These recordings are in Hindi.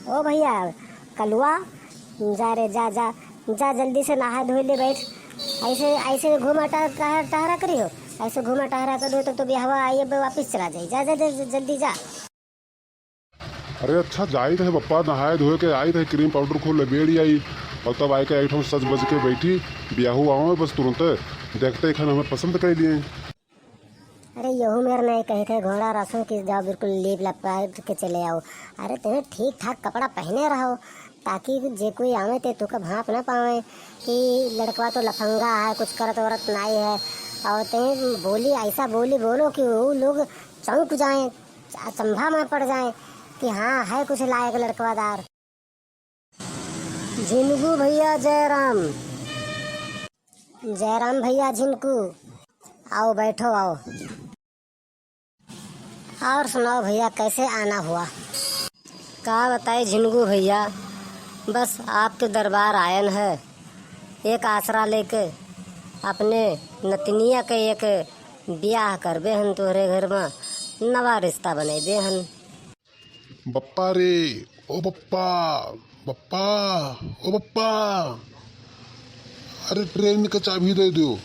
ओ भैया कलुआ, जा रे जा जा जा, जल्दी से नहा धो ले बैठ। ऐसे ऐसे घूमा टहरा करी हो, ऐसे घूमा टहरा कर दो तो ब्याहवा आई अब वापिस चला जाए। जा जा, जा जल्दी जा। अरे अच्छा जाई थे पप्पा, नहाए धोए के आई थे, क्रीम पाउडर खोल ले बेड़ी आई और तब आए के एक सज बज के बैठी ब्याहू आओ बस तुरंत देखते ही खाना हमें पसंद कर लिए। अरे यहू मेरे नहीं कही थे घोड़ा रसों की जाओ बिल्कुल लीप लपा के चले आओ। अरे तुम्हें ठीक ठाक कपड़ा पहने रहो ताकि जे कोई आवे ते तुका भाप ना पावे कि लड़का तो लफंगा है, कुछ करत वरत नहीं है। और ते बोली ऐसा बोली बोलो कि वो लोग चौंक जाएं, अचंभा में पड़ जाएं कि हाँ है कुछ लायक लड़कवादार। झिनकू भैया जयराम, जयराम भैया झिनकू, आओ बैठो आओ। और सुनाओ भैया कैसे आना हुआ? का बताए झिनकू भैया, बस आपके दरबार आयन है, एक आसरा लेके अपने नतनिया के एक ब्याह करबे हन, तोहरे घर में नवा रिश्ता बनेबे हन। बप्पा रे, ओ बप्पा, बप्पा, ओ बप्पा, अरे ट्रेन का चाबी दे दो,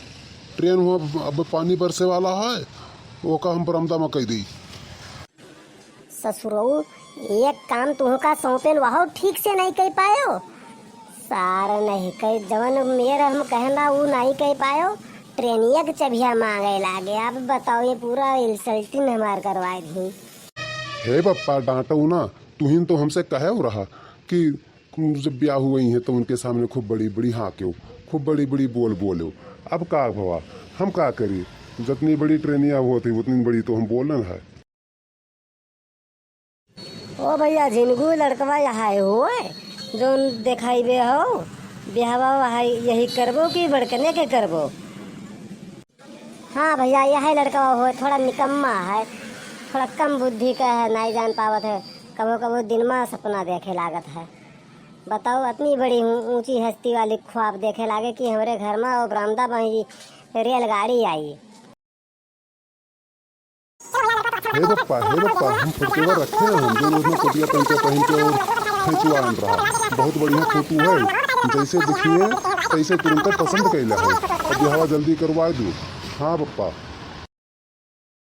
ट्रेन हुआ अब पानी बरसे वाला है, वो का हम बरामदा में कह दी। ससुरऊ एक काम तुमका सौंपेन वह ठीक से नहीं कह पायो, सारा नहीं कह जवन मेरे हम कहना वो नहीं कह पायो, ट्रेनिया के चबिया मांगे लागे। अब बताओ ये पूरा इंसल्टिंग हमार करवाए दी। हे बप्पा डांटो ना, तुहिन तो हमसे कहे हो रहा कि जब ब्याह हुई है तो उनके सामने खूब बड़ी बड़ी हाँ क्यों, खूब बड़ी बड़ी बोल बोलो। अब का भवा हम का करिए, जितनी बड़ी ट्रेनिया वो थी उतनी बड़ी तो हम बोलन है। ओ भैया झिनकू लड़कवा यहाँ हो जो देखाइबे हो ब्याहवा यही करबो कि बड़कने के करबो? हाँ भैया यही लड़का हो, थोड़ा निकम्मा है, थोड़ा कम बुद्धि का है, नहीं जान पावत है, कबो कबो दिन में सपना देखे लागत है। बताओ इतनी बड़ी ऊंची हस्ती वाली ख्वाब देखे लागे कि हमारे घर में और बरामदा में रेलगाड़ी आई। हे बप्पा हम फोटो रखे हैं, हम दोनों उसमें कोटिया पहन के और खिंचवा रहा, बहुत बढ़िया फोटो है, जैसे दिखिए तैसे तुरंत पसंद कैला है, अब ब्याह जल्दी करवा दो। हाँ बप्पा।